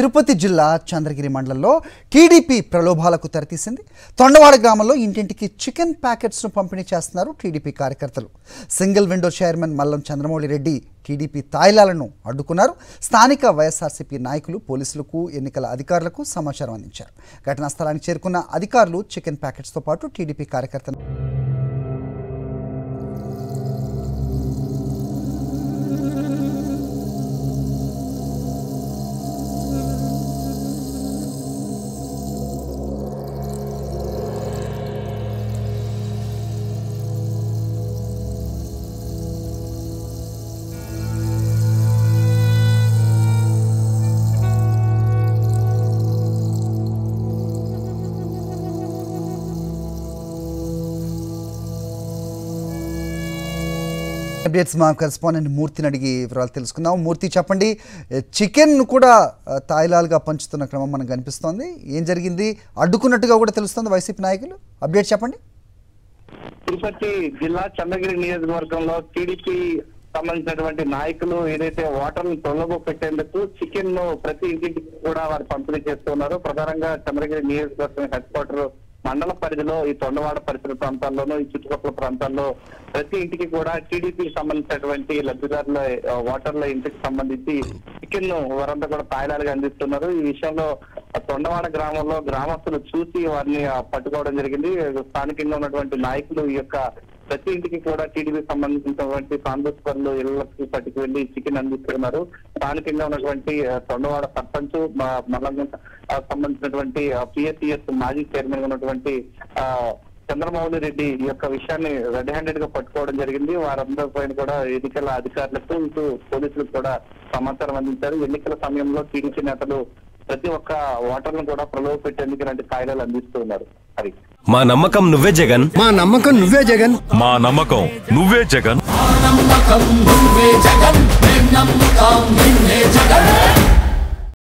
తిరుపతి జిల్లా చంద్రగిరి మండలంలో టీడీపీ ప్రలోభాలకు తెరతీసింది. తొండవాడ గ్రామంలో ఇంటింటికి చికెన్ ప్యాకెట్స్ను పంపిణీ చేస్తున్నారు టీడీపీ కార్యకర్తలు. Single window chairman Mallam Chandramouli Reddy TDP తాయిలాలను అడ్డుకున్నారు. స్థానిక వైఎస్ఆర్సీపీ నాయకులు పోలీసులకు, ఎన్నికల అధికారులకు సమాచారం అందించారు. ఘటనా స్థలానికి చేరుకున్న అధికారులు చికెన్ ప్యాకెట్స్తో పాటు టీడీపీ కార్యకర్తలు అప్డేట్స్ మా కరెస్పాండెంట్ మూర్తిని అడిగి వివరాలు తెలుసుకుందాం. మూర్తి, చెప్పండి, చికెన్ కూడా తాయిలాలుగా పంచుతున్న క్రమం మనకు కనిపిస్తోంది. ఏం జరిగింది? అడ్డుకున్నట్టుగా కూడా తెలుస్తుంది వైసీపీ నాయకులు. అప్డేట్ చెప్పండి. తిరుపతి జిల్లా చంద్రగిరి నియోజకవర్గంలో టీడీపీ సంబంధించినటువంటి నాయకులు ఏదైతే ఓటర్లు తొలగ పెట్టేందుకు చికెన్ ను ప్రతి ఇంటికి కూడా వారు పంపిణీ చేస్తున్నారు. ప్రధానంగా చంద్రగిరి నియోజకవర్గం హెడ్ క్వార్టర్ మండల పరిధిలో ఈ తొండవాడ పరిసర ప్రాంతాల్లోనూ, ఈ చుట్టుపక్కల ప్రాంతాల్లో ప్రతి ఇంటికి కూడా టీడీపీకి సంబంధించినటువంటి లబ్ధిదారుల ఓటర్ల ఇంటికి సంబంధించి చికెన్ ను వారంతా కూడా తాయిలాలుగా అందిస్తున్నారు. ఈ విషయంలో తొండవాడ గ్రామంలో గ్రామస్తులు చూసి వారిని పట్టుకోవడం జరిగింది. స్థానికంగా ఉన్నటువంటి నాయకులు ఈ యొక్క ప్రతి ఇంటికి కూడా టీడీపీకి సంబంధించినటువంటి కాంగ్రెస్పరులు ఇళ్లకి పట్టుకు వెళ్లి చికెన్ అందిస్తున్నారు. స్థానికంగా ఉన్నటువంటి తొండవాడ సర్పంచ్, మల్లం సంబంధించినటువంటి పిఎస్సిఎస్ మాజీ చైర్మన్ ఉన్నటువంటి చంద్రమౌళి రెడ్డి ఈ యొక్క విషయాన్ని రెడ్ హ్యాండెడ్ గా పట్టుకోవడం జరిగింది. వారందరి పైన కూడా ఎన్నికల అధికారులకు, ఇటు పోలీసులకు కూడా సమాచారం అందించారు. ఎన్నికల సమయంలో టీడీపీ నేతలు ప్రతి ఒక్క ఓటర్ను కూడా ప్రలోభ పెట్టేందుకు ఇలాంటి కాయిదాలు అందిస్తూ ఉన్నారు. అది మా నమ్మకం నువ్వే జగన్, మా నమ్మకం నువ్వే జగన్, మా నమ్మకం నువ్వే జగన్, మా నమ్మకం నువ్వే జగన్, మేము నమ్ముతాం నిన్నే జగన్.